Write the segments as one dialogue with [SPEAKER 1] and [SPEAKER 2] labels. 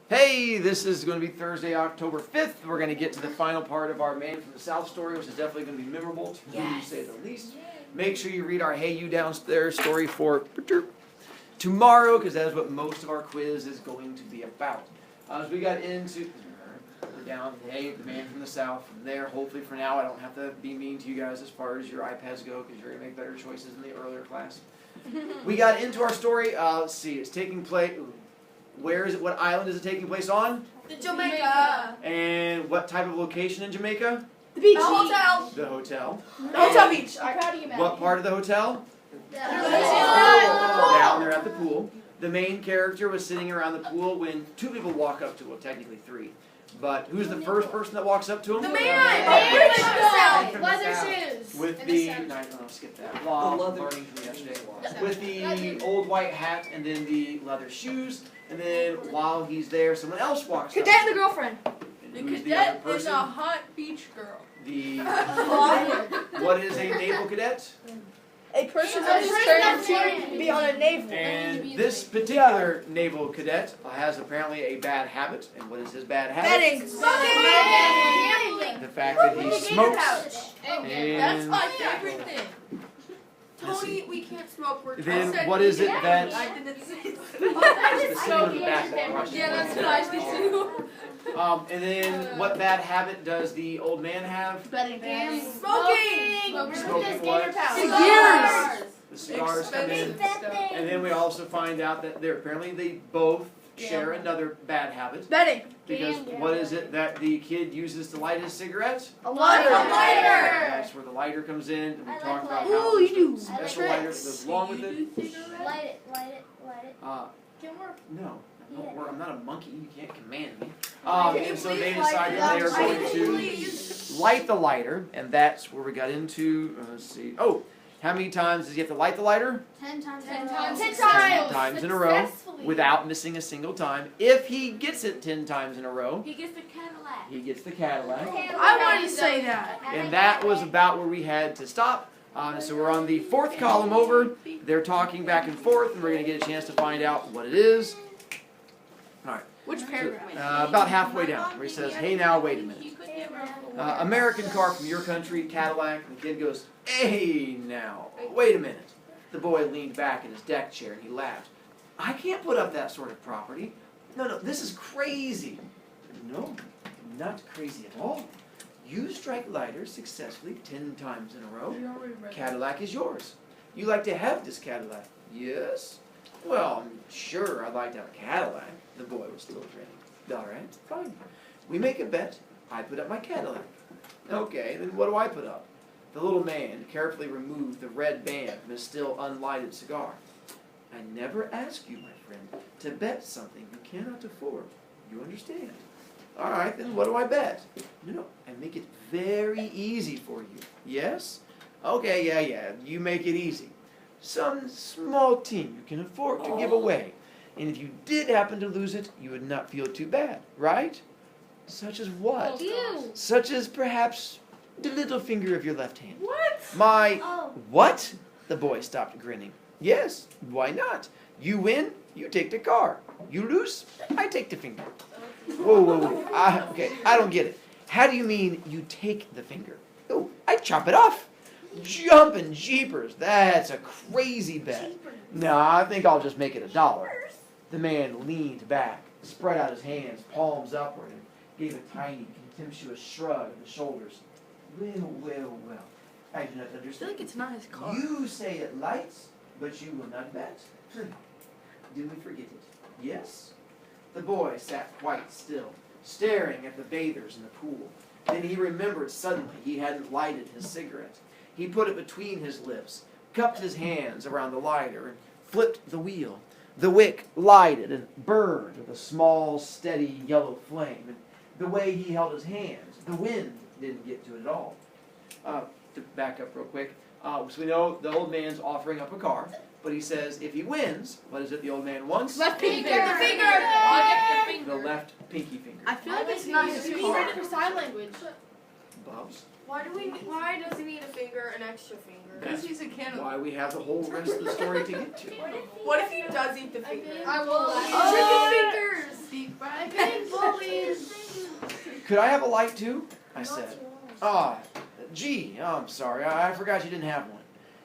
[SPEAKER 1] Hey, this is going to be Thursday, October 5th. We're going to get to the final part of our Man from the South story, which is definitely going to be memorable, to say the least. Make sure you read our Hey You Downstairs story for tomorrow, because that is what most of our quiz is going to be about. As we got into, we're down, hey, the Man from the South. From there, hopefully for now, I don't have to be mean to you guys as far as your iPads go, because you're going to make better choices in the earlier class. We got into our story. Let's see, it's taking place. Where is it? What island is it taking place on?
[SPEAKER 2] The Jamaica.
[SPEAKER 1] And what type of location in Jamaica?
[SPEAKER 2] The beach. The hotel.
[SPEAKER 1] The hotel.
[SPEAKER 2] The hotel beach.
[SPEAKER 1] What part of the hotel?
[SPEAKER 2] The
[SPEAKER 1] pool. Down there at the pool. The main character was sitting around the pool when two people walk up to him. Well, technically three. But who's the first person that walks up to him?
[SPEAKER 2] The man.
[SPEAKER 3] Leather shoes.
[SPEAKER 1] With the, no, skip that. Learning from yesterday. With the old white hat and then the leather shoes. And then while he's there, someone else walks up.
[SPEAKER 2] Cadet and the girlfriend.
[SPEAKER 1] The cadet
[SPEAKER 2] is a hot beach girl.
[SPEAKER 1] The what is a naval cadet?
[SPEAKER 2] A person that is trained to be on a naval.
[SPEAKER 1] And this particular naval cadet has apparently a bad habit. And what is his bad habit?
[SPEAKER 2] Betting. Smoking.
[SPEAKER 1] The fact that he smokes.
[SPEAKER 2] That's my favorite thing. Tony, we can't smoke. We're
[SPEAKER 1] then what is it that?
[SPEAKER 2] I didn't say
[SPEAKER 3] Yeah,
[SPEAKER 2] that's what I did too.
[SPEAKER 1] And then what bad habit does the old man have?
[SPEAKER 2] Smoking.
[SPEAKER 1] Smoking what?
[SPEAKER 2] Cigars.
[SPEAKER 1] The cigars come in. And then we also find out that they both share another bad habit.
[SPEAKER 2] Betting.
[SPEAKER 1] Because what is it that the kid uses to light his cigarette?
[SPEAKER 2] A lighter.
[SPEAKER 1] That's where the lighter comes in. And we talk about how
[SPEAKER 2] do.
[SPEAKER 1] special lighter that goes along with it.
[SPEAKER 3] Light it.
[SPEAKER 2] Can work.
[SPEAKER 1] No. I'm not a monkey. You can't command me. And so they decided they are going to light the lighter, and that's where we got into. Let's see. Oh, how many times does he have to light the lighter?
[SPEAKER 3] 10 times.
[SPEAKER 2] 10
[SPEAKER 1] times in a row, without missing a single time. If he gets it 10 times in a row,
[SPEAKER 3] He gets the Cadillac.
[SPEAKER 2] I wanted to say that.
[SPEAKER 1] And that was about where we had to stop. So we're on the fourth column over. They're talking back and forth, and we're going to get a chance to find out what it is. All right.
[SPEAKER 2] Which paragraph?
[SPEAKER 1] About halfway down, where he says, hey now, wait a minute. American car from your country, Cadillac. And the kid goes, hey now, wait a minute. The boy leaned back in his deck chair and he laughed. I can't put up that sort of property. No, this is crazy. No, not crazy at all. You strike lighter successfully 10 times in a row. Cadillac is yours. You like to have this Cadillac? Yes. Well, sure, I'd like to have a Cadillac. The boy was still grinning. All right, fine. We make a bet. I put up my Cadillac. Okay, then what do I put up? The little man carefully removed the red band from his still unlighted cigar. I never ask you, my friend, to bet something you cannot afford. You understand? All right, then what do I bet? No, I make it very easy for you. Yes? Okay, yeah, you make it easy. Some small thing you can afford to give away. And if you did happen to lose it, you would not feel too bad, right? Such as what? Such as perhaps the little finger of your left hand.
[SPEAKER 2] What?
[SPEAKER 1] What? The boy stopped grinning. Yes, why not? You win, you take the car. You lose, I take the finger. Whoa. I don't get it. How do you mean you take the finger? Oh, I chop it off. Jumpin' jeepers, that's a crazy bet. No, I think I'll just make it $1. The man leaned back, spread out his hands, palms upward, and gave a tiny, contemptuous shrug of the shoulders. Well. I do not understand.
[SPEAKER 2] I feel like it's not his car.
[SPEAKER 1] You say it lights, but you will not bet. Do we forget it? Yes? The boy sat quite still, staring at the bathers in the pool. Then he remembered suddenly he hadn't lighted his cigarette. He put it between his lips, cupped his hands around the lighter, and flipped the wheel. The wick lighted and burned with a small, steady yellow flame. And the way he held his hands, the wind didn't get to it at all. To back up real quick, so we know the old man's offering up a car, but he says if he wins, what is it the old man wants?
[SPEAKER 2] Left pinky
[SPEAKER 3] finger.
[SPEAKER 1] The left pinky finger.
[SPEAKER 2] I feel like it's not his car.
[SPEAKER 4] For sign language.
[SPEAKER 1] Bubs.
[SPEAKER 4] Why does he need a finger, an extra finger?
[SPEAKER 2] Because he's a cannibal.
[SPEAKER 1] Why we have the whole rest of the story to get to.
[SPEAKER 4] What if he does eat the finger?
[SPEAKER 3] I will.
[SPEAKER 4] Chicken fingers.
[SPEAKER 2] Deep fried.
[SPEAKER 1] Could I have a light too? I said. Ah, gee, I'm sorry. I forgot you didn't have one.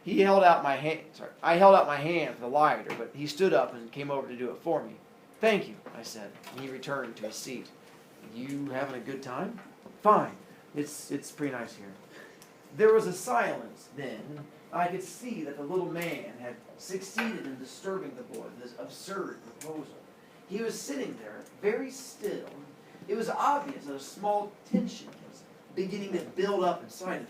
[SPEAKER 1] He held out my hand. Sorry, I held out my hand for the lighter, but he stood up and came over to do it for me. Thank you, I said, and he returned to his seat. You having a good time? Fine. It's pretty nice here. There was a silence then. I could see that the little man had succeeded in disturbing the boy with this absurd proposal. He was sitting there, very still. It was obvious that a small tension was beginning to build up inside of him.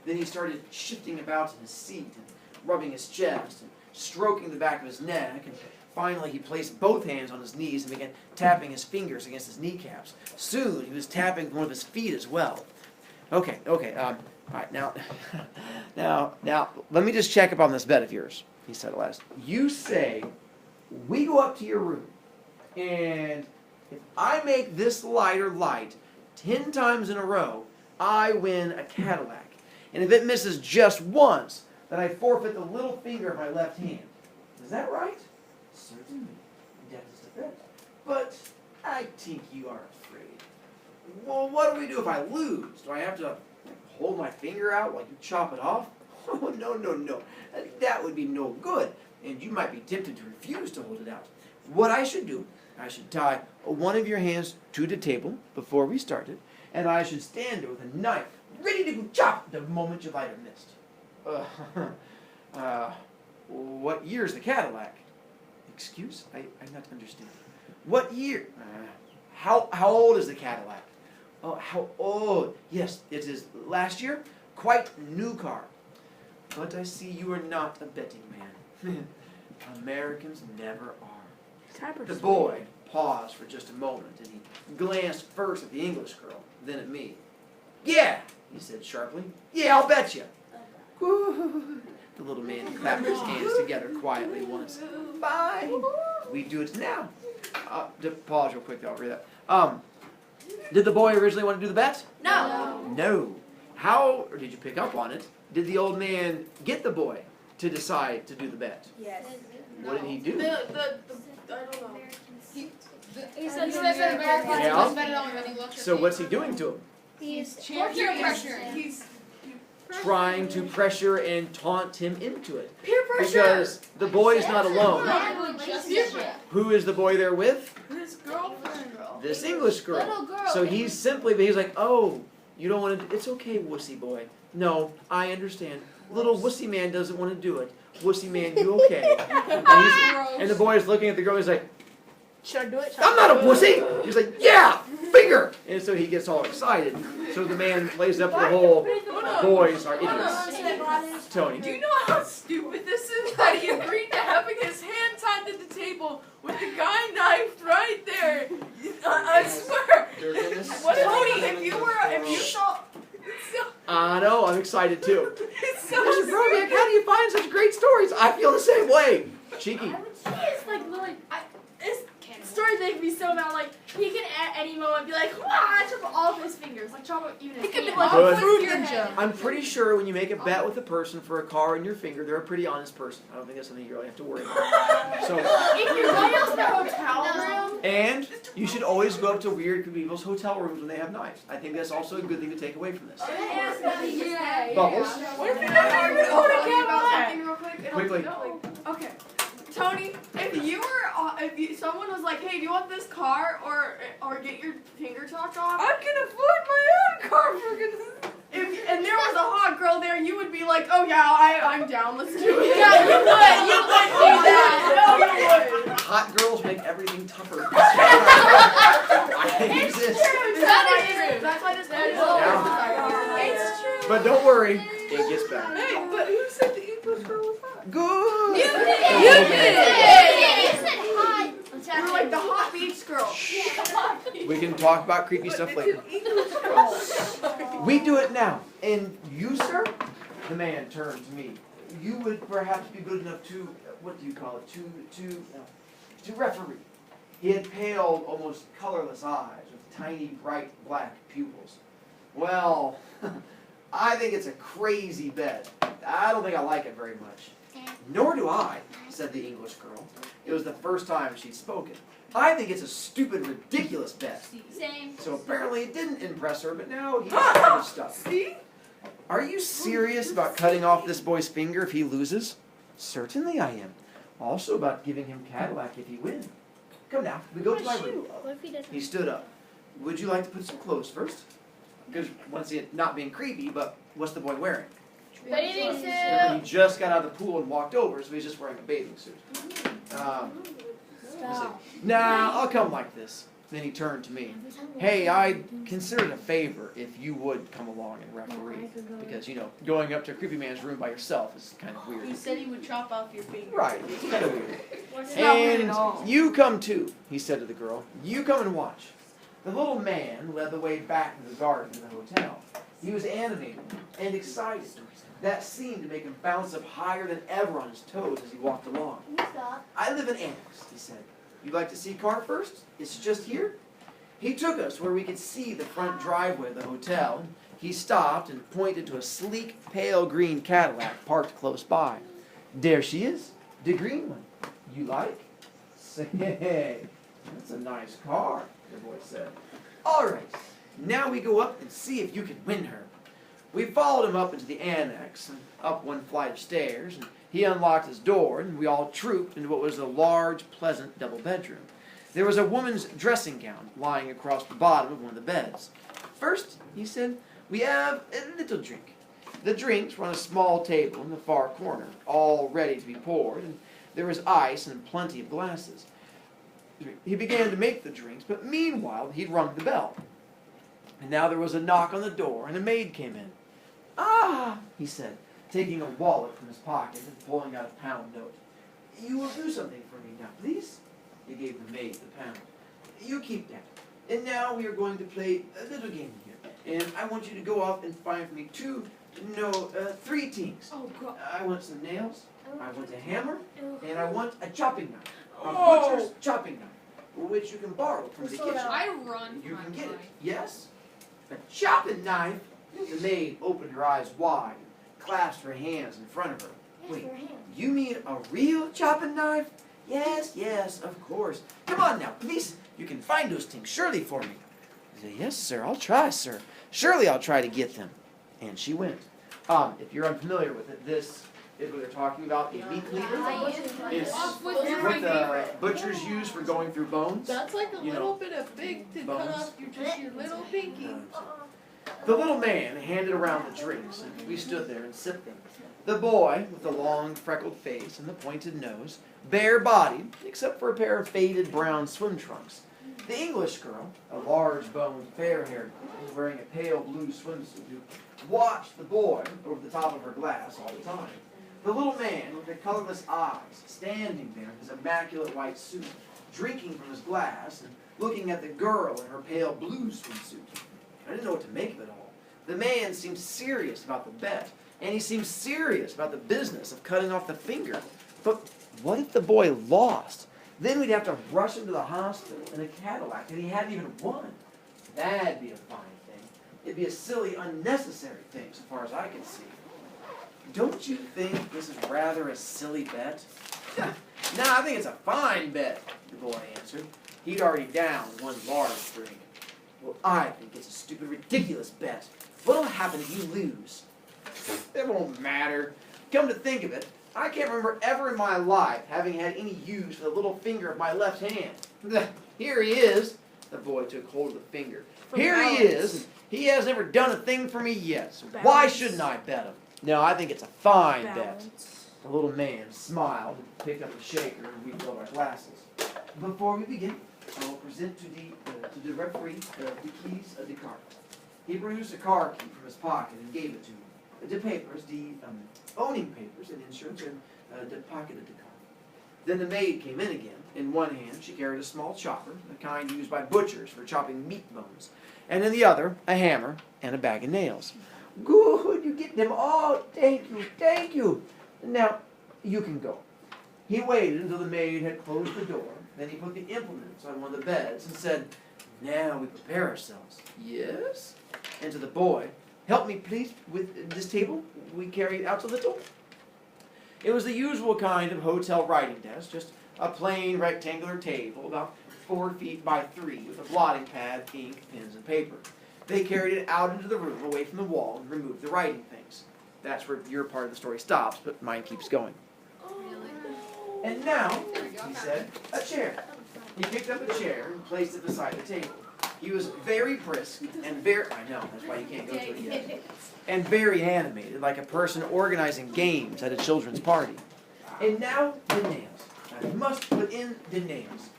[SPEAKER 1] Then he started shifting about in his seat and rubbing his chest and stroking the back of his neck. And finally, he placed both hands on his knees and began tapping his fingers against his kneecaps. Soon, he was tapping one of his feet as well. Okay, all right, now, let me just check up on this bet of yours, he said at last. You say, we go up to your room, and if I make this lighter light 10 times in a row, I win a Cadillac. And if it misses just once, then I forfeit the little finger of my left hand. Is that right? Certainly. That is the bet. But I think you are afraid. Well, what do we do if I lose? Do I have to hold my finger out while you chop it off? Oh, no. That would be no good. And you might be tempted to refuse to hold it out. What I should do, I should tie one of your hands to the table before we started, and I should stand there with a knife, ready to go chop the moment your lighter missed. What year's the Cadillac? Excuse? I'm not understanding. What year? How old is the Cadillac? Oh, how old? Yes, it is last year. Quite new car. But I see you are not a betting man. Americans never are. The boy paused for just a moment, and he glanced first at the English girl, then at me. Yeah, he said sharply. Yeah, I'll bet you. Woo. The little man clapped his hands together quietly once. Fine. We do it now. Pause real quick, though. I'll read that. Did the boy originally want to do the bet? No. How, or did you pick up on it, did the old man get the boy to decide to do the bet?
[SPEAKER 4] Yes.
[SPEAKER 1] What did he do?
[SPEAKER 4] I don't know.
[SPEAKER 2] He said Americans
[SPEAKER 1] Yeah.
[SPEAKER 2] always bet it on when he looks
[SPEAKER 1] So what's he doing to him?
[SPEAKER 3] He's
[SPEAKER 2] peer pressure.
[SPEAKER 4] He's
[SPEAKER 1] Trying to pressure and taunt him into it.
[SPEAKER 4] peer pressure.
[SPEAKER 1] Because the boy's not alone.
[SPEAKER 2] Peer
[SPEAKER 1] Who is the boy there with?
[SPEAKER 4] His girlfriend.
[SPEAKER 1] This English girl.
[SPEAKER 3] Little girl.
[SPEAKER 1] So he's like, oh, you don't want to, it's okay, wussy boy. No, I understand. Little wussy man doesn't want to do it. Wussy man, you okay? And the boy is looking at the girl, he's like,
[SPEAKER 4] Should I do it?
[SPEAKER 1] I'm not a wussy! He's like, yeah, finger! And so he gets all excited. So the man plays up the whole, boys are idiots. Tony.
[SPEAKER 4] Do you know how stupid this is? That he agreed to having his hand tied to the table with the guy knifed right there. I swear. What, Tony? If you saw,
[SPEAKER 1] I know, I'm excited too.
[SPEAKER 4] it's so
[SPEAKER 1] Mr. Brovicast, how do you find such great stories? I feel the same way. Cheeky.
[SPEAKER 5] It's like really, this story makes me so mad. Like he can at any moment be like, "Wow!" Chop all of his fingers, like chop even his
[SPEAKER 4] He could be
[SPEAKER 5] hand.
[SPEAKER 4] like
[SPEAKER 1] Good.
[SPEAKER 4] a fruit ninja.
[SPEAKER 1] I'm pretty sure when you make a bet with a person for a car in your finger, they're a pretty honest person. I don't think that's something you really have to worry about. So,
[SPEAKER 5] If you're going to the hotel room,
[SPEAKER 1] and you should always go up to weird people's hotel rooms when they have knives. I think that's also a good thing to take away from this. Bubbles.
[SPEAKER 4] What if you never even own a Cadillac? Real quick.
[SPEAKER 1] Quickly.
[SPEAKER 4] Okay. Tony, if someone was like, "Hey, do you want this car or get your finger chopped off?" I can afford my own car for goodness. And there was a hot girl there, you would be like, "Oh yeah, I'm down. Let's do it."
[SPEAKER 5] yeah, you would do that.
[SPEAKER 4] No, you would.
[SPEAKER 1] Hot girls make everything tougher. I exist.
[SPEAKER 4] That's why this is
[SPEAKER 1] Yeah.
[SPEAKER 4] It's true.
[SPEAKER 1] But don't worry, it gets better.
[SPEAKER 4] Hey, but who said the English girl was hot?
[SPEAKER 1] Good.
[SPEAKER 4] You We're like the hot beach girl.
[SPEAKER 1] We can talk about creepy stuff later. We do it now. And you, sir? The man turned to me. You would perhaps be good enough to, what do you call it, to referee. He had pale, almost colorless eyes with tiny, bright black pupils. Well, I think it's a crazy bet. I don't think I like it very much. Nor do I, said the English girl. It was the first time she'd spoken. I think it's a stupid, ridiculous bet.
[SPEAKER 5] Same.
[SPEAKER 1] So apparently it didn't impress her, but now he's kind of stuck.
[SPEAKER 4] See?
[SPEAKER 1] Are you serious about cutting off this boy's finger if he loses? Certainly I am. Also about giving him Cadillac if he wins. Come now, we go to my room.
[SPEAKER 3] What if he doesn't?
[SPEAKER 1] He stood up. Would you like to put some clothes first? Because once again, not being creepy, but what's the boy wearing?
[SPEAKER 5] Bathing
[SPEAKER 1] He
[SPEAKER 5] suit.
[SPEAKER 1] just got out of the pool and walked over, so he's just wearing a bathing suit. Nah, I'll come like this. Then he turned to me. Hey, I'd consider it a favor if you would come along and referee. Because, you know, going up to a creepy man's room by yourself is kind of weird.
[SPEAKER 2] He said he would chop off your finger.
[SPEAKER 1] Right, it's kind of weird.
[SPEAKER 4] It's not weird at all.
[SPEAKER 1] And you come too, he said to the girl. You come and watch. The little man led the way back to the garden of the hotel. He was animated and excited. That seemed to make him bounce up higher than ever on his toes as he walked along. I live in Annex, he said. You'd like to see a car first? It's just here. He took us where we could see the front driveway of the hotel. And he stopped and pointed to a sleek, pale green Cadillac parked close by. There she is, the green one. You like? Say, that's a nice car, the boy said. All right, now we go up and see if you can win her. We followed him up into the annex and up one flight of stairs, and he unlocked his door, and we all trooped into what was a large, pleasant double bedroom. There was a woman's dressing gown lying across the bottom of one of the beds. First, he said, we have a little drink. The drinks were on a small table in the far corner, all ready to be poured, and there was ice and plenty of glasses. He began to make the drinks, but meanwhile he'd rung the bell. And now there was a knock on the door, and a maid came in. Ah, he said, taking a wallet from his pocket and pulling out a pound note. You will do something for me now, please? He gave the maid the pound. You keep that. And now we are going to play a little game here. And I want you to go off and find for me three things.
[SPEAKER 5] Oh, God.
[SPEAKER 1] I want some nails, I want a hammer, and I want a chopping knife. A
[SPEAKER 4] Oh.
[SPEAKER 1] butcher's chopping knife, which you can borrow from the kitchen.
[SPEAKER 2] I run.
[SPEAKER 1] You
[SPEAKER 2] for
[SPEAKER 1] can
[SPEAKER 2] my
[SPEAKER 1] get it.
[SPEAKER 2] life.
[SPEAKER 1] Yes? A chopping knife? The maid opened her eyes wide and clasped her hands in front of her. Wait, you mean a real chopping knife? Yes, yes, of course. Come on now, please. You can find those things surely for me. I said, yes, sir, I'll try, sir. Surely I'll try to get them. And she went. If you're unfamiliar with it, this is what they're talking about. A meat cleaver. It's
[SPEAKER 2] Off with
[SPEAKER 1] what
[SPEAKER 2] your
[SPEAKER 1] the butchers use for going through bones.
[SPEAKER 2] That's like a
[SPEAKER 1] You
[SPEAKER 2] little
[SPEAKER 1] know,
[SPEAKER 2] bit of big to
[SPEAKER 1] bones.
[SPEAKER 2] cut off your little pinky.
[SPEAKER 1] The little man handed around the drinks, and we stood there and sipped them. The boy, with the long freckled face and the pointed nose, bare-bodied, except for a pair of faded brown swim trunks. The English girl, a large-boned, fair-haired girl, wearing a pale blue swimsuit, who watched the boy over the top of her glass all the time. The little man with the colorless eyes, standing there in his immaculate white suit, drinking from his glass and looking at the girl in her pale blue swimsuit. I didn't know what to make of it all. The man seemed serious about the bet, and he seemed serious about the business of cutting off the finger. But what if the boy lost? Then we'd have to rush him to the hospital in a Cadillac that he hadn't even won. That'd be a fine thing. It'd be a silly, unnecessary thing, so far as I can see. Don't you think this is rather a silly bet? No, I think it's a fine bet, the boy answered. He'd already downed one large drink. Well, I think it's a stupid, ridiculous bet. What'll happen if you lose? It won't matter. Come to think of it, I can't remember ever in my life having had any use for the little finger of my left hand. Here he is. The boy took hold of the finger. Here he is. And he has never done a thing for me yet. So why shouldn't I bet him? No, I think it's a fine bet. The little man smiled and picked up the shaker and refilled our glasses. Before we begin, I will present to the referee the keys of the car. He produced a car key from his pocket and gave it to me. The papers, the owning papers and insurance, and the pocket of the car. Then the maid came in again. In one hand, she carried a small chopper, the kind used by butchers for chopping meat bones, and in the other, a hammer and a bag of nails. Good, you get them all. Thank you, thank you. Now, you can go. He waited until the maid had closed the door. Then he put the implements on one of the beds and said, now we prepare ourselves. Yes? And to the boy, help me please with this table. We carry it out a little. It was the usual kind of hotel writing desk, just A plain rectangular table about 4 feet by 3 with a blotting pad, ink, pens, and paper. They carried it out into the room away from the wall and removed the writing things. That's where your part of the story stops, but mine keeps going. And now, he said, a chair. He picked up a chair and placed it beside the table. He was very brisk and very, I know, that's why you can't go to it yet, and very animated, like a person organizing games at a children's party. And now, the nails. I must put in the nails.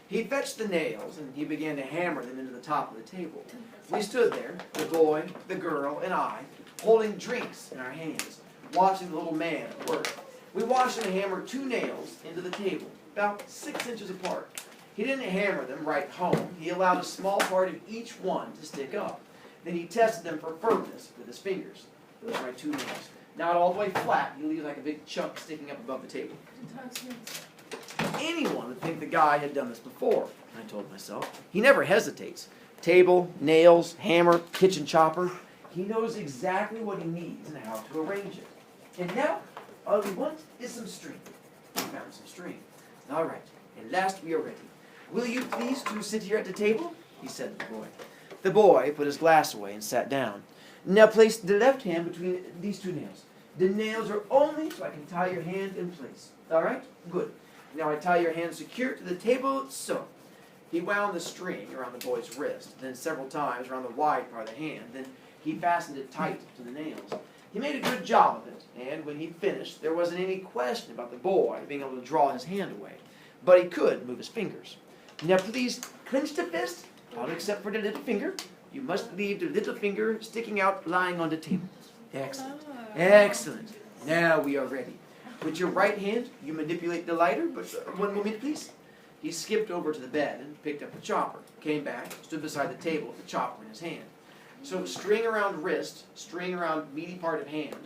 [SPEAKER 1] He fetched the nails and he began to hammer them into the top of the table. We stood there, the boy, the girl, and I, holding drinks in our hands, watching the little man at work. We watched him hammer 2 nails into the table, about 6 inches apart. He didn't hammer them right home. He allowed a small part of each one to stick up. Then he tested them for firmness with his fingers. Those are my 2 nails. Not all the way flat. He leaves like a big chunk sticking up above the table. Anyone would think the guy had done this before, I told myself. He never hesitates. Table, nails, hammer, kitchen chopper. He knows exactly what he needs and how to arrange it. And now, all we want is some string. We found some string. All right, at last we are ready. Will you please 2 sit here at the table? He said to the boy. The boy put his glass away and sat down. Now place the left hand between these 2 nails. The nails are only so I can tie your hand in place. All right? Good. Now I tie your hand secure to the table, so. He wound the string around the boy's wrist, then several times around the wide part of the hand. Then he fastened it tight to the nails. He made a good job of it, and when he finished, there wasn't any question about the boy being able to draw his hand away. But he could move his fingers. Now please clench the fist, all except for the little finger. You must leave the little finger sticking out, lying on the table. Excellent. Excellent. Now we are ready. With your right hand, you manipulate the lighter, but 1 moment, please. He skipped over to the bed and picked up the chopper, came back, stood beside the table with the chopper in his hand. So string around wrist, string around meaty part of hand,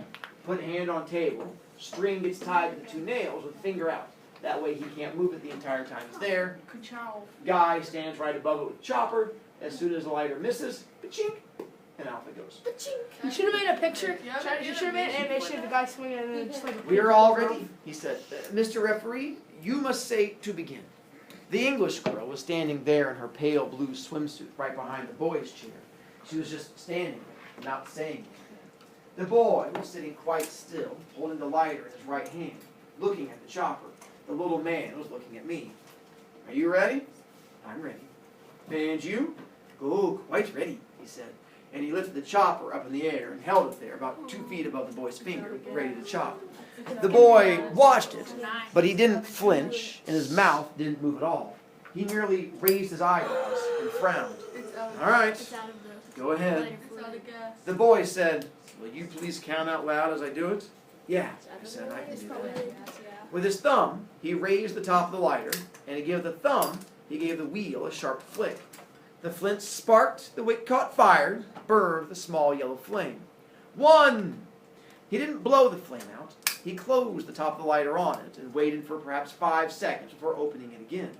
[SPEAKER 1] put hand on table, string gets tied to the 2 nails with finger out. That way he can't move it the entire time he's there. Guy stands right above it with chopper. As soon as the lighter misses, pa-chink, and off it goes.
[SPEAKER 5] You should have made a picture. You should have made an animation of the guy swinging and then just like.
[SPEAKER 1] We are all ready, he said. Mr. Referee, you must say to begin. The English girl was standing there in her pale blue swimsuit right behind the boy's chair. She was just standing there, not saying anything. The boy was sitting quite still, holding the lighter in his right hand, looking at the chopper. The little man was looking at me. Are you ready? I'm ready. And you? Oh, quite ready, he said. And he lifted the chopper up in the air and held it there about 2 feet above the boy's finger, ready to chop. The boy watched it, but he didn't flinch, and his mouth didn't move at all. He merely raised his eyebrows and frowned. All right, go ahead. The boy said, will you please count out loud as I do it? Yeah, I said, I can do that. With his thumb, he raised the top of the lighter, and to give the thumb, he gave the wheel a sharp flick. The flint sparked, the wick caught fire, burned the small yellow flame. 1! He didn't blow the flame out. He closed the top of the lighter on it and waited for perhaps 5 seconds before opening it again.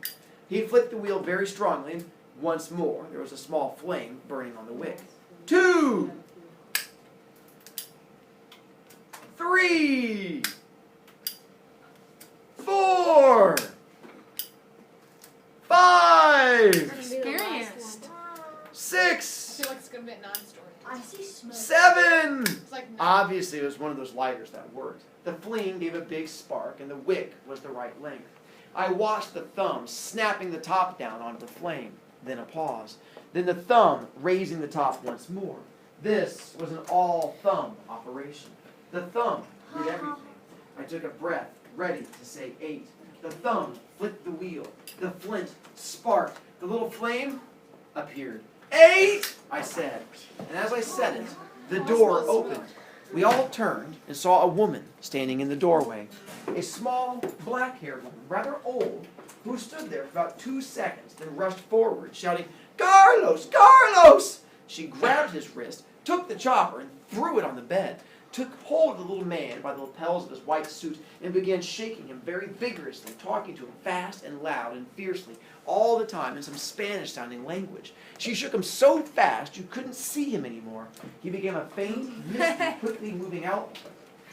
[SPEAKER 1] He flicked the wheel very strongly, and once more there was a small flame burning on the wick. 2! 3! 4! 5!
[SPEAKER 2] Experienced.
[SPEAKER 1] 6!
[SPEAKER 2] I feel like it's gonna be a non-story.
[SPEAKER 3] I see smoke.
[SPEAKER 1] 7!
[SPEAKER 2] It's like no.
[SPEAKER 1] Obviously, it was one of those lighters that worked. The flame gave a big spark, and the wick was the right length. I watched the thumb snapping the top down onto the flame. Then a pause. Then the thumb raising the top once more. This was an all-thumb operation. The thumb did everything. I took a breath, ready to say 8. The thumb flicked the wheel. The flint sparked. The little flame appeared. 8! I said. And as I said it, the door opened. We all turned and saw a woman standing in the doorway. A small, black-haired woman, rather old, who stood there for about 2 seconds, then rushed forward, shouting, Carlos! Carlos! She grabbed his wrist, took the chopper, and threw it on the bed, took hold of the little man by the lapels of his white suit, and began shaking him very vigorously, talking to him fast and loud and fiercely, all the time in some Spanish-sounding language. She shook him so fast you couldn't see him anymore. He became a faint, misty, quickly moving outline.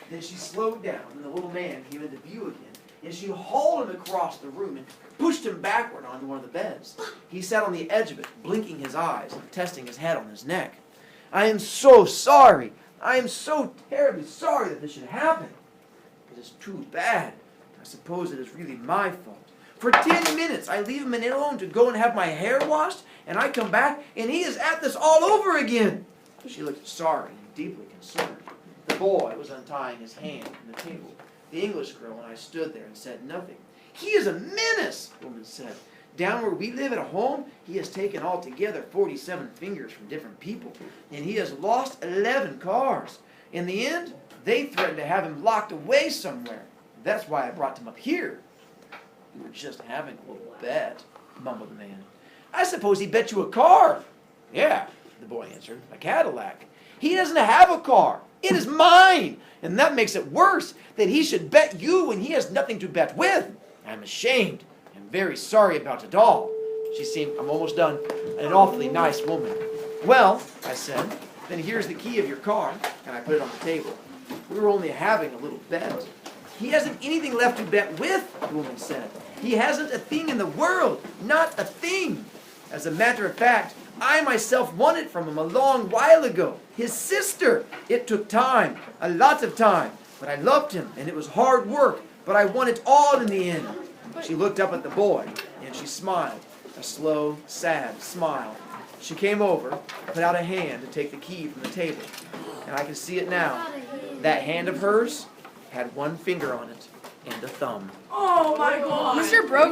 [SPEAKER 1] Then she slowed down, and the little man came into view again. and she hauled him across the room and pushed him backward onto one of the beds. He sat on the edge of it, blinking his eyes and testing his head on his neck. I am so sorry. I am so terribly sorry that this should happen. It is too bad. I suppose it is really my fault. For 10 minutes, I leave him alone to go and have my hair washed, and I come back, and he is at this all over again. She looked sorry and deeply concerned. The boy was untying his hand from the table. The English girl and I stood there and said nothing. He is a menace, the woman said. Down where we live at home, he has taken altogether 47 fingers from different people, and he has lost 11 cars. In the end, they threatened to have him locked away somewhere. That's why I brought him up here. We were just having a little bet, mumbled the man. I suppose he bet you a car. Yeah, the boy answered, a Cadillac. He doesn't have a car. It is mine. And that makes it worse, that he should bet you when he has nothing to bet with. I'm ashamed. I'm very sorry about it all. She seemed, I'm almost done, an awfully nice woman. Well, I said, then here's the key of your car. And I put it on the table. We were only having a little bet. He hasn't anything left to bet with, the woman said. He hasn't a thing in the world, not a thing. As a matter of fact, I myself won it from him a long while ago. His sister. It took time, a lot of time. But I loved him, and it was hard work. But I won it all in the end. She looked up at the boy, and she smiled. A slow, sad smile. She came over, put out a hand to take the key from the table. And I can see it now. That hand of hers had one finger on it and a thumb.
[SPEAKER 4] Oh my God.
[SPEAKER 2] Mr. Brovicast.